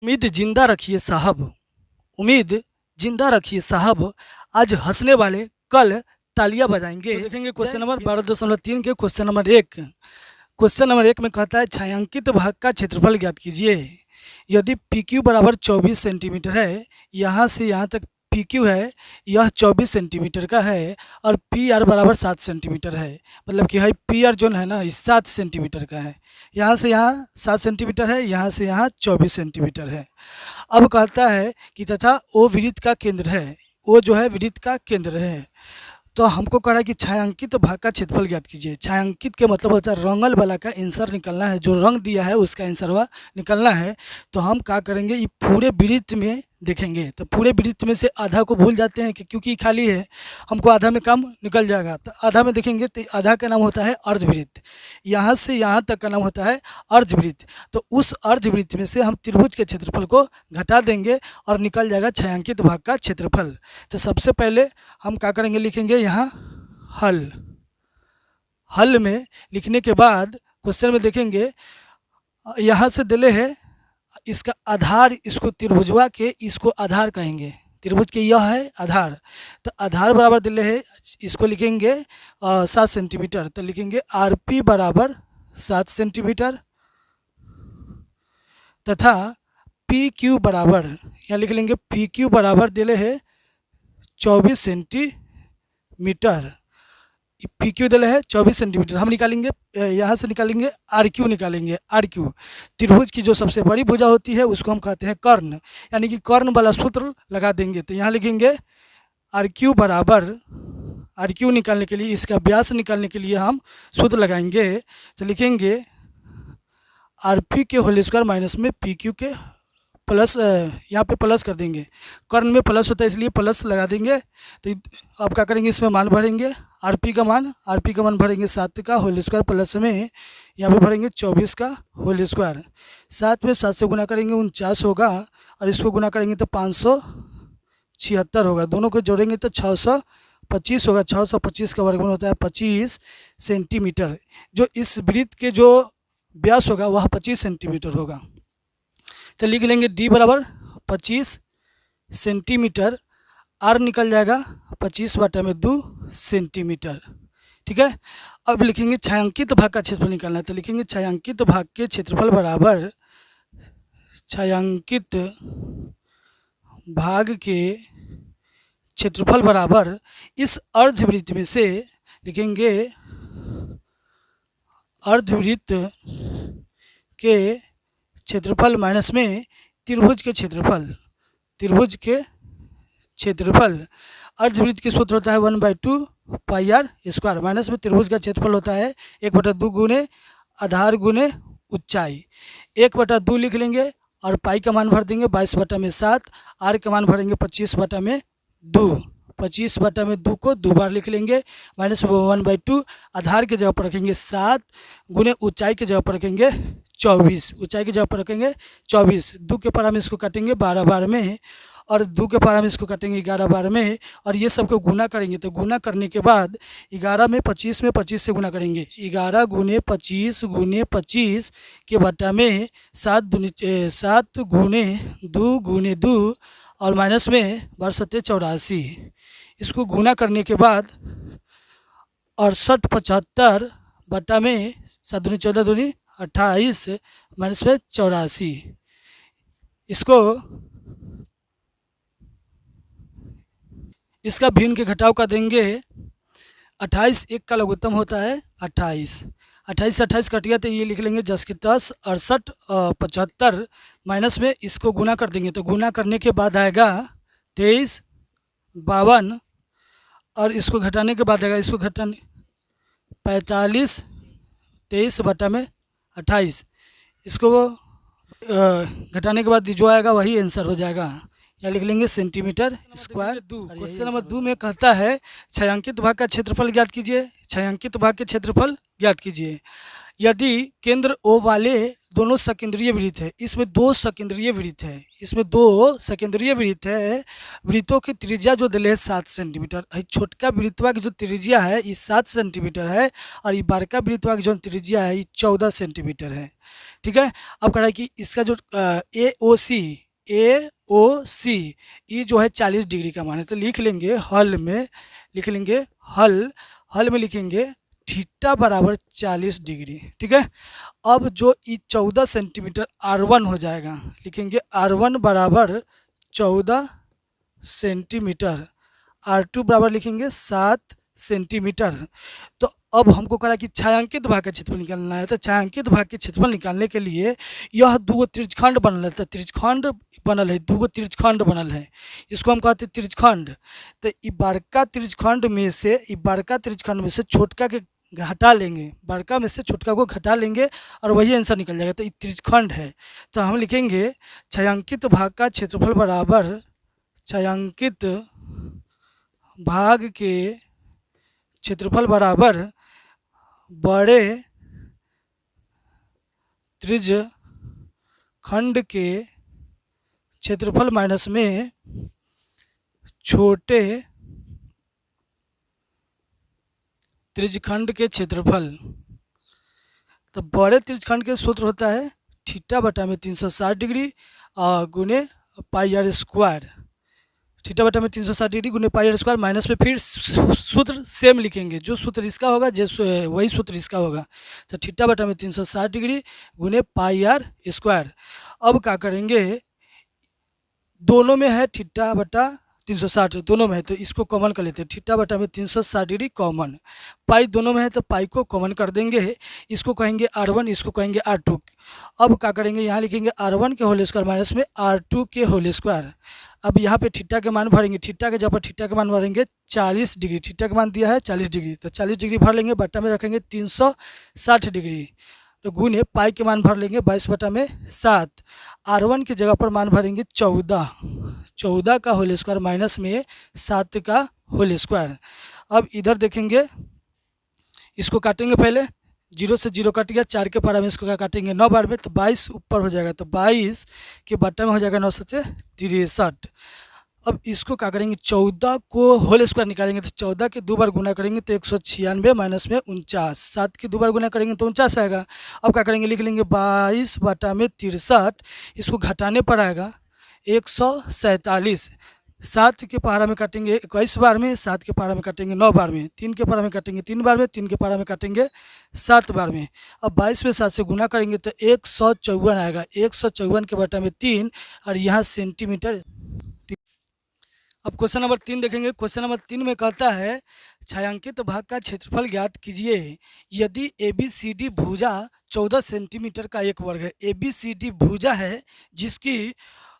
उम्मीद जिंदा रखिए साहब, उम्मीद जिंदा रखिए साहब, आज हंसने वाले कल तालियां बजाएंगे। तो देखेंगे क्वेश्चन नंबर 12.3 के क्वेश्चन नंबर एक में कहता है छायांकित भाग का क्षेत्रफल ज्ञात कीजिए। यदि पी क्यू बराबर 24 सेंटीमीटर है, यहाँ से यहाँ तक पी क्यू है, यह 24 सेंटीमीटर का है और पी आर बराबर 7 सेंटीमीटर है, मतलब कि है पी आर जो है ना इस 7 सेंटीमीटर का है। यहाँ से यहाँ 7 सेंटीमीटर है, यहाँ से यहाँ 24 सेंटीमीटर है। अब कहता है कि तथा ओ वृत्त का केंद्र है, ओ जो है वृत्त का केंद्र है। तो हमको कह रहा है कि छायांकित भाग का क्षेत्रफल ज्ञात कीजिए। छायांकित के मतलब होता है रंगल वाला का आंसर निकलना है, जो रंग दिया है उसका आंसर हुआ निकलना है। तो हम क्या करेंगे, ये पूरे वृत्त में देखेंगे तो पूरे वृत्त में से आधा को भूल जाते हैं कि क्योंकि खाली है, हमको आधा में काम निकल जाएगा। तो आधा में देखेंगे तो आधा का नाम होता है अर्धवृत्त, यहाँ से यहाँ तक का नाम होता है अर्धवृत्त। तो उस अर्धवृत्त में से हम त्रिभुज के क्षेत्रफल को घटा देंगे और निकल जाएगा छायांकित भाग का क्षेत्रफल। तो सबसे पहले हम क्या करेंगे, लिखेंगे यहाँ हल। हल में लिखने के बाद क्वेश्चन में देखेंगे यहाँ से दिले है इसका आधार, इसको त्रिभुजवा के इसको आधार कहेंगे, त्रिभुज के यह है आधार। तो आधार बराबर दिले है, इसको लिखेंगे 7 सेंटीमीटर। तो लिखेंगे आर पी बराबर 7 सेंटीमीटर तथा पी क्यू बराबर, यहाँ लिख लेंगे पी क्यू बराबर दिले है 24 सेंटीमीटर। पी क्यू दिले है 24 सेंटीमीटर। हम निकालेंगे यहाँ से निकालेंगे आर क्यू निकालेंगे। आर क्यू त्रिभुज की जो सबसे बड़ी भुजा होती है उसको हम कहते हैं कर्ण, यानी कि कर्ण वाला सूत्र लगा देंगे। तो यहाँ लिखेंगे आर क्यू बराबर, आर क्यू निकालने के लिए, इसका व्यास निकालने के लिए हम सूत्र लगाएंगे। तो लिखेंगे आर पी के होल स्क्वायर माइनस में पी क्यू के प्लस, यहाँ पे प्लस कर देंगे, कर्ण में प्लस होता है इसलिए प्लस लगा देंगे। तो अब क्या करेंगे, इसमें मान भरेंगे, आर पी का मान भरेंगे 7 का होल स्क्वायर प्लस में यहाँ पे भरेंगे 24 का होल स्क्वायर। 7 में 7 से गुना करेंगे 49 होगा और इसको गुना करेंगे तो 576 होगा। दोनों को जोड़ेंगे तो 625 होगा। 625 का वर्गमूल होता है 25 सेंटीमीटर। जो इस वृत्त के जो व्यास होगा वह 25 सेंटीमीटर होगा। तो लिख लेंगे d बराबर 25 सेंटीमीटर, r निकल जाएगा 25/2 सेंटीमीटर। ठीक है। अब लिखेंगे छायांकित भाग का क्षेत्रफल निकालना है। तो लिखेंगे छायांकित भाग के क्षेत्रफल बराबर, छायांकित भाग के क्षेत्रफल बराबर इस अर्धवृत्त में से लिखेंगे अर्धवृत्त के क्षेत्रफल माइनस में त्रिभुज के क्षेत्रफल, त्रिभुज के क्षेत्रफल। अर्धवृत्त के सूत्र होता है 1/2 पाई आर स्क्वायर, माइनस में त्रिभुज का क्षेत्रफल होता है 1/2 गुने आधार गुने ऊंचाई। 1/2 लिख लेंगे और पाई का मान भर देंगे 22/7, आर का मान भरेंगे 25/2। 25/2 को 2 बार लिख लेंगे, माइनस 1/2 आधार के जगह पर रखेंगे 7 गुने ऊंचाई के जगह पर रखेंगे 24, ऊंचाई की जगह पर रखेंगे 24। 2 के पार हम इसको काटेंगे 12 बार में और 2 के पार हम इसको काटेंगे 11 बार में और ये सबको गुना करेंगे। तो गुना करने के बाद 11 में 25 में 25 से गुना करेंगे, 11 गुने 25 के बटा में 7 गुने 2 गुने 2 और माइनस में 12×7 = 84। इसको गुना करने के बाद 68 बटा में 7 दूनी 14 दूनी 28 माइनस में 84। इसको इसका भिन्न के घटाव का देंगे 28, 1 का लघुत्तम होता है 28। 28 से 28 कट गया तो ये लिख लेंगे 10 के 10, 68 75 माइनस में इसको गुना कर देंगे। तो गुना करने के बाद आएगा 23 52 और इसको घटाने के बाद आएगा, इसको घटाने 45 23 बटा में 28, इसको घटाने के बाद जो आएगा वही आंसर हो जाएगा। या लिख लेंगे सेंटीमीटर स्क्वायर। क्वेश्चन नंबर 2 में कहता है छायांकित भाग का क्षेत्रफल ज्ञात कीजिए। छायांकित भाग के क्षेत्रफल ज्ञात कीजिए। यदि केंद्र O वाले दोनों सकेंद्रीय वृत्त है, इसमें 2 सकेंद्रीय वृत्त है, इसमें 2 सकेंद्रीय वृत्त है, वृत्तों की त्रिज्या जो दिले है 7 सेंटीमीटर। छोटका वृत्तवा की जो त्रिज्या है ये 7 सेंटीमीटर है और ये बड़का वृत्तवा की जो त्रिज्या है ये 14 सेंटीमीटर है। ठीक है। अब कह रहा है कि इसका जो ए ओ सी ये जो है 40 डिग्री का मान है, तो लिख लेंगे हल में, लिख लेंगे हल में लिखेंगे थीटा बराबर 40 डिग्री। ठीक है। अब जो ये 14 सेंटीमीटर R1 हो जाएगा, लिखेंगे R1 बराबर 14 सेंटीमीटर, R2 बराबर लिखेंगे 7 सेंटीमीटर। तो अब हमको कहा कि छायांकित भाग का क्षेत्रफल निकालना है, तो छायांकित भाग के क्षेत्रफल निकालने के लिए यह दूगो त्रिज्यखंड बनल है, तो त्रिज्यखंड बनल है, दूगो त्रिज्यखंड बनल है, इसको हम कहते हैं त्रिज्यखंड। तो ई बड़का त्रिज्यखंड में से छोटका के घटा लेंगे, बड़का में से छोटका को घटा लेंगे और वही आंसर निकल जाएगा। तो ये त्रिज्यखंड है, तो हम लिखेंगे छायांकित भाग का क्षेत्रफल बराबर छायांकित भाग के क्षेत्रफल बराबर बड़े त्रिज्यखंड के क्षेत्रफल माइनस में छोटे त्रिज्यखंड के क्षेत्रफल। तो बड़े त्रिज्यखंड के सूत्र होता है थीटा बटा में 360 डिग्री गुने पाई आर स्क्वायर, थीटा बटा में 360 डिग्री गुने पाई आर स्क्वायर, माइनस में फिर सूत्र सेम लिखेंगे, जो सूत्र इसका होगा वही सूत्र इसका होगा। तो थीटा बटा में 360 डिग्री गुने पाई आर स्क्वायर। अब क्या करेंगे, दोनों में है थीटा बटा 360, दोनों में है तो इसको कॉमन कर लेते हैं, थीटा बटा में 360 डिग्री कॉमन, पाई दोनों में है तो पाई को कॉमन कर देंगे, इसको कहेंगे R1, इसको कहेंगे R2। अब क्या करेंगे, यहाँ लिखेंगे R1 के होल स्क्वायर माइनस में R2 के होल स्क्वायर। अब यहाँ पे थीटा के मान भरेंगे, थीटा के जगह पर थीटा के मान भरेंगे 40 डिग्री, थीटा का मान दिया है 40 डिग्री, तो 40 डिग्री भर लेंगे, बटा में रखेंगे 360 डिग्री, तो गुने पाई के मान भर लेंगे 22 बटा में 7, R1 की जगह पर मान भरेंगे 14 का होल स्क्वायर माइनस में 7 का होल स्क्वायर। अब इधर देखेंगे, इसको काटेंगे, पहले 0 से 0 कट गया, 4 के पारा में इसको क्या काटेंगे 9 बार में, तो 22 ऊपर हो जाएगा, तो 22 के बट्टा में हो जाएगा 9 से 63। अब इसको क्या करेंगे, 14 को होल स्क्वायर निकालेंगे, तो 14 के 2 बार गुना करेंगे तो 196 माइनस में 49, 7 के 2 बार गुना करेंगे तो 49 आएगा। अब क्या करेंगे, लिख लेंगे 22 बटा में 63, इसको घटाने पर आएगा 147, 7 के पहाड़ा में काटेंगे 21 बार में, 7 के पहाड़ा में काटेंगे 9 बार में, 3 के पहाड़ा में काटेंगे 3 बार में, 3 के पहाड़ा में काटेंगे 7 बार में। अब 22 में 7 से गुना करेंगे तो 154 आएगा, 154 के बटा में 3 और यहाँ सेंटीमीटर। अब क्वेश्चन नंबर 3 देखेंगे। क्वेश्चन नंबर 3 में कहता है छायांकित भाग का क्षेत्रफल ज्ञात कीजिए यदि ABCD भुजा 14 सेंटीमीटर का एक वर्ग है। ABCD भुजा है जिसकी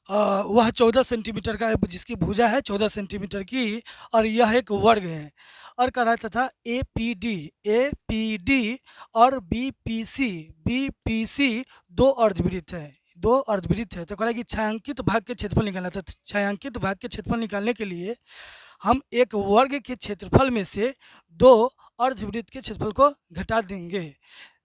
वह 14 सेंटीमीटर का है, जिसकी भुजा है 14 सेंटीमीटर की, और यह एक वर्ग है। और कह रहा है तथा APD और BPC दो अर्धवृत्त है, तो कह रहा है कि छायांकित भाग के क्षेत्रफल निकालना था। छायांकित भाग के क्षेत्रफल निकालने के लिए हम एक वर्ग के क्षेत्रफल में से दो अर्धवृत्त के क्षेत्रफल को घटा देंगे।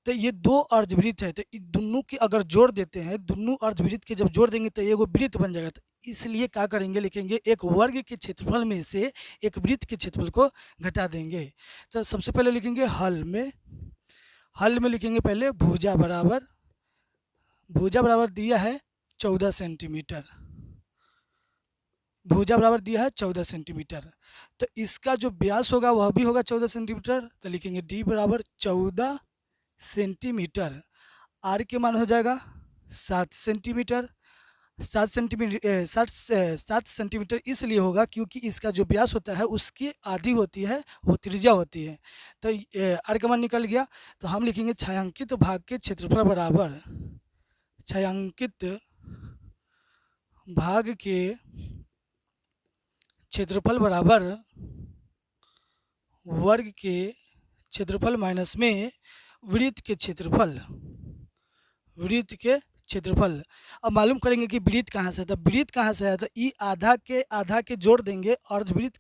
तो ये दो अर्धवृत्त है, तो इन दोनों की अगर जोड़ देते हैं, दोनों अर्धवृत्त के जब जोड़ देंगे तो एगो वृत्त बन जाएगा। तो इसलिए क्या करेंगे, लिखेंगे एक वर्ग के क्षेत्रफल में से एक वृत्त के क्षेत्रफल को घटा देंगे। तो सबसे पहले लिखेंगे हल में लिखेंगे पहले भुजा बराबर दिया है 14 सेंटीमीटर, भुजा बराबर दिया है 14 सेंटीमीटर। तो इसका जो व्यास होगा वह भी होगा 14 सेंटीमीटर, तो लिखेंगे D बराबर 14 सेंटीमीटर। R के मान हो जाएगा 7 सेंटीमीटर। 7 सेंटीमीटर इसलिए होगा क्योंकि इसका जो व्यास होता है उसकी आधी होती है वो त्रिज्या होती है। तो R का मान निकल गया। तो हम लिखेंगे छायांकित भाग के क्षेत्रफल बराबर छायांकित भाग के क्षेत्रफल बराबर वर्ग के क्षेत्रफल माइनस में वृत्त के क्षेत्रफल। अब मालूम करेंगे कि वृत्त कहाँ से है। तो वृत्त कहाँ से है, तो ई आधा के जोड़ देंगे, अर्धवृत्त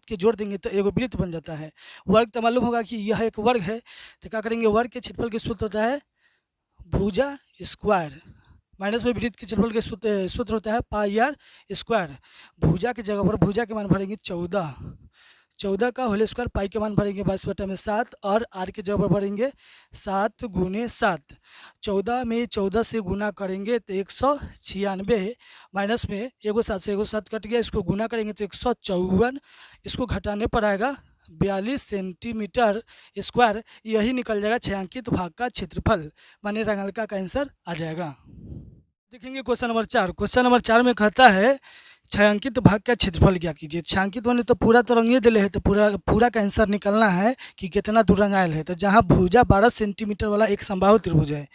के जोड़ देंगे तो एगो वृत्त बन जाता है। वर्ग तो मालूम होगा कि यह एक वर्ग है, तो क्या करेंगे, वर्ग के क्षेत्रफल के सूत्र होता है भुजा स्क्वायर माइनस में वृत्त के क्षेत्रफल के सूत्र होता है पाई आर स्क्वायर। भुजा की जगह पर भुजा के मान भरेंगे 14 14 का होल स्क्वायर पाई के मान भरेंगे 22/7 और आर के जगह पर भरेंगे 7 गुने 7। 14 में 14 से गुना करेंगे तो 196, माइनस में एगो 7 से एगो 7 कट गया, इसको गुना करेंगे तो 154, इसको घटाने पर आएगा 42 सेंटीमीटर स्क्वायर। यही निकल जाएगा छायांकित भाग का क्षेत्रफल, माने रंगलका का आंसर आ जाएगा। देखेंगे क्वेश्चन नंबर 4। क्वेश्चन नंबर 4 में कहता है छायांकित भाग का क्षेत्रफल ज्ञात कीजिए। छायांकित माने तो पूरा तो रंगे दिले है, तो पूरा का आंसर निकलना है कि कितना दूर रंगायल है। तो जहाँ भुजा 12 सेंटीमीटर वाला एक समबाहु त्रिभुज है,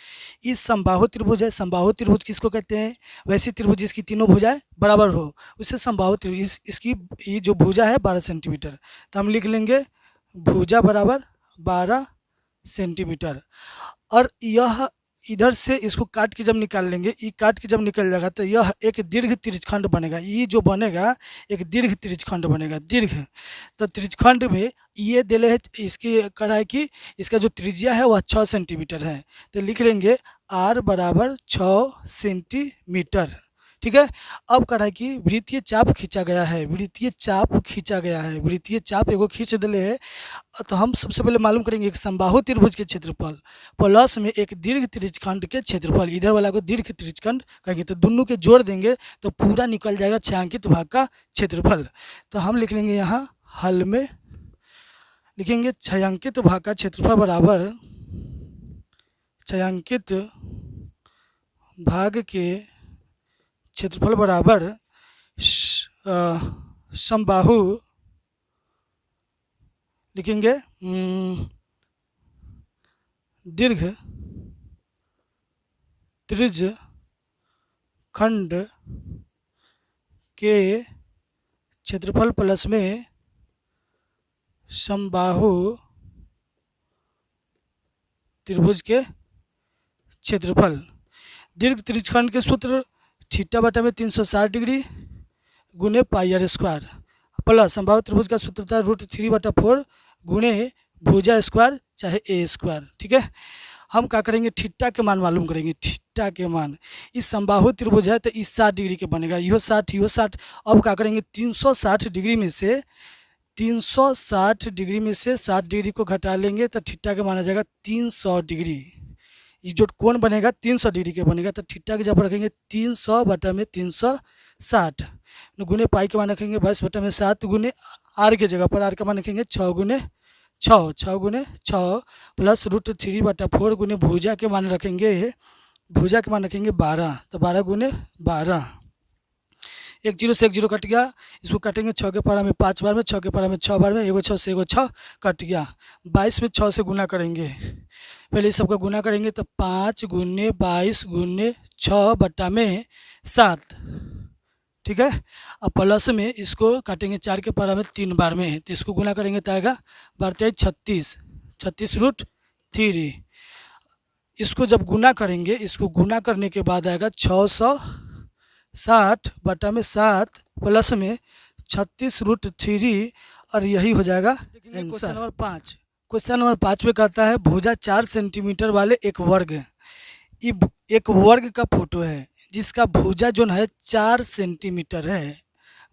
इस समबाहु त्रिभुज है, समबाहु त्रिभुज किसको कहते हैं? वैसी त्रिभुज जिसकी तीनों भुजाएं बराबर हो, उसे समबाहु त्रिभुज। इसकी ये जो भुजा है 12 सेंटीमीटर, तो हम लिख लेंगे भुजा बराबर 12 सेंटीमीटर। और यह इधर से इसको काट के जब निकाल लेंगे, ये काट के जब निकल जाएगा तो यह एक दीर्घ त्रिज्यखंड बनेगा। ये जो बनेगा एक दीर्घ त्रिज्यखंड बनेगा, दीर्घ। तो त्रिज्यखंड में ये दिले है इसकी कढ़ाई की, इसका जो त्रिज्या है वह 6 सेंटीमीटर है, तो लिख लेंगे r बराबर 6 सेंटीमीटर। ठीक है। अब कढ़ाई की वृत्तीय चाप खींचा गया है, वृत्तीय चाप खींचा गया है, वृत्तीय चाप एगो खींच दिले है। तो हम सबसे पहले मालूम करेंगे एक समबाहु त्रिभुज के क्षेत्रफल प्लस में एक दीर्घ त्रिज्यखंड के क्षेत्रफल। इधर वाला को दीर्घ त्रिज्यखंड कहेंगे, तो दोनों के जोड़ देंगे तो पूरा निकल जाएगा छायांकित भाग का क्षेत्रफल। तो हम लिख लेंगे यहाँ हल में लिखेंगे छायांकित भाग का क्षेत्रफल बराबर छायांकित भाग के क्षेत्रफल बराबर समबाहु लिखेंगे दीर्घ त्रिज्यखंड के क्षेत्रफल प्लस में समबाहु त्रिभुज के क्षेत्रफल। दीर्घ त्रिज्यखंड के सूत्र थीटा बटा में 360 डिग्री गुने पाई r स्क्वायर प्लस समबाहु त्रिभुज का सूत्र था √3/4 गुने भुजा स्क्वायर चाहे a स्क्वायर। ठीक है। हम क्या करेंगे थीटा के मान मालूम करेंगे, थीटा के मान। इस समबाहु त्रिभुज है तो इस 60 डिग्री के बनेगा, इहो 60 इहो 60। अब क्या करेंगे 360 डिग्री में से 60 डिग्री को घटा लेंगे तो थीटा का मान आ जाएगा 300 डिग्री। ये जो कोण बनेगा 300 डिग्री के बनेगा, तो थीटा के जब रखेंगे 300 बटा में 360 गुने पाई के मान रखेंगे 22/7 गुने आर के जगह पर आर का मान रखेंगे 6 गुने 6 प्लस √3/4 गुने भुजा के मान रखेंगे 12, तो 12 गुने 12। एक जीरो से एक जीरो कट गया, इसको काटेंगे 6 के पारा में 5 बार में, 6 के पारा में 6 बार में, एगो 6 से एगो 6 कट गया। 22 में 6 से गुना करेंगे, पहले सबका गुना करेंगे तो 5 गुने 22 गुने 6 बटा में 7। ठीक है। अब प्लस में इसको काटेंगे 4 के पारा में 3 बार में, तो इसको गुना करेंगे तो आएगा 36 इसको जब गुना करेंगे, इसको गुना करने के बाद आएगा 660 बटा में 7 प्लस में 36√3 और यही हो जाएगा आंसर। नंबर 5। क्वेश्चन नंबर 5 में कहता है भुजा 4 सेंटीमीटर वाले एक वर्ग, ये एक वर्ग का फोटो है जिसका भुजा जो है 4 सेंटीमीटर है।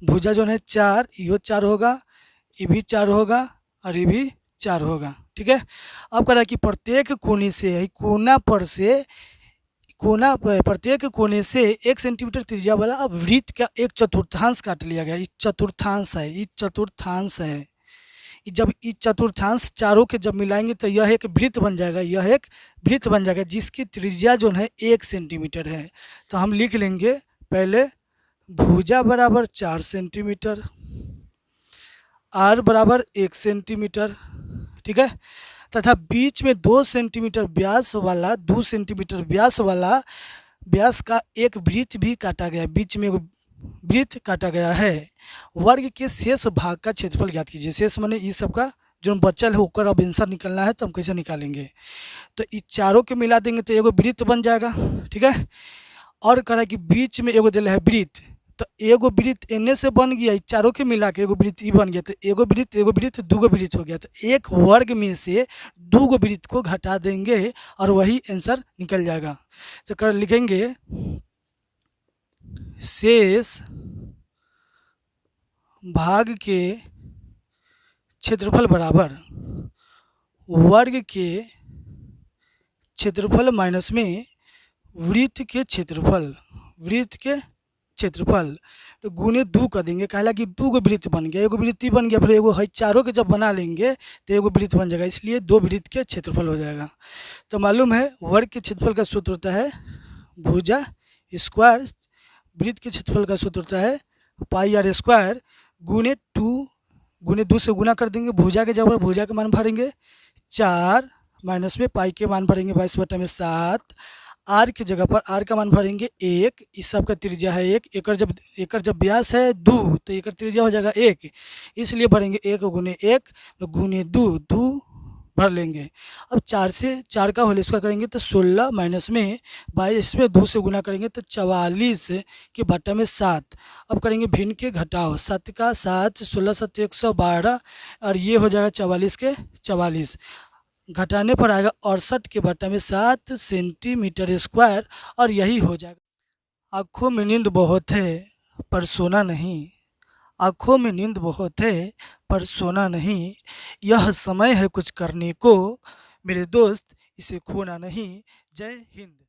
भुजा जो है 4, यो 4 होगा, ये भी 4 होगा और ये भी 4 होगा। ठीक है। अब कह रहा है कि प्रत्येक कोने से प्रत्येक कोने से 1 सेंटीमीटर त्रिज्या वाला अब वृत्त का एक चतुर्थांश काट लिया गया। ये चतुर्थांश है, जब इस चतुर्थांश चारों के जब मिलाएंगे तो यह एक वृत्त बन जाएगा, जिसकी त्रिज्या जो है 1 सेंटीमीटर है। तो हम लिख लेंगे पहले भुजा बराबर 4 सेंटीमीटर, आर बराबर 1 सेंटीमीटर। ठीक है। तथा बीच में 2 सेंटीमीटर व्यास वाला व्यास का एक वृत्त भी काटा गया, बीच में वृत्त काटा गया है। वर्ग के शेष भाग का क्षेत्रफल ज्ञात कीजिए। शेष माने ये सब का जो बचल है होकर अब आंसर निकलना है, तो हम कैसे निकालेंगे, तो इस चारों के मिला देंगे तो एगो वृत्त बन जाएगा। ठीक है। और कह रहा है कि बीच में एगो दिल है वृत्त, तो एगो वृत्त एने से बन गया, चारों के मिला के एगो वृत्त बन गया, तो एगो वृत्त दूगो वृत्त हो गया। तो एक वर्ग में से दूगो वृत्त को घटा देंगे और वही आंसर निकल जाएगा। तो कर लिखेंगे शेष भाग के क्षेत्रफल बराबर वर्ग के क्षेत्रफल माइनस में वृत्त के क्षेत्रफल तो गुने 2 कर देंगे। कहला कि 2 गो वृत्त बन गया, एगो वृत्ति बन गया, फिर एगो है चारों के जब बना लेंगे तो एगो वृत्त बन जाएगा, इसलिए 2 वृत्त के क्षेत्रफल हो जाएगा। तो मालूम है वर्ग के क्षेत्रफल का सूत्र होता है भुजा स्क्वायर, वृत्त के क्षेत्रफल का सूत्र होता है पाई आर स्क्वायर गुने 2 से गुना कर देंगे, भुजा के जगह भुजा के मान भरेंगे 4 माइनस में पाई के मान भरेंगे 22/7, आर की जगह पर आर का मान भरेंगे 1, इस सब का त्रिज्या है 1, एकर जब व्यास है 2 तो एकर त्रिज्या हो जाएगा 1, इसलिए भरेंगे 1 गुने 1 गुने 2 भर लेंगे। अब 4 का होल स्क्वायर करेंगे तो 16 माइनस में 22 में 2 से गुना करेंगे तो 44 के बटा में 7। अब करेंगे भिन्न के घटाओ, 7 का 7, 16 7 112 और ये हो जाएगा 44 के 44, घटाने पर आएगा 68 के बटा में 7 सेंटीमीटर स्क्वायर और यही हो जाएगा। आँखों में नींद बहुत है पर सोना नहीं, आँखों में नींद बहुत है पर सोना नहीं, यह समय है कुछ करने को मेरे दोस्त, इसे खोना नहीं। जय हिंद।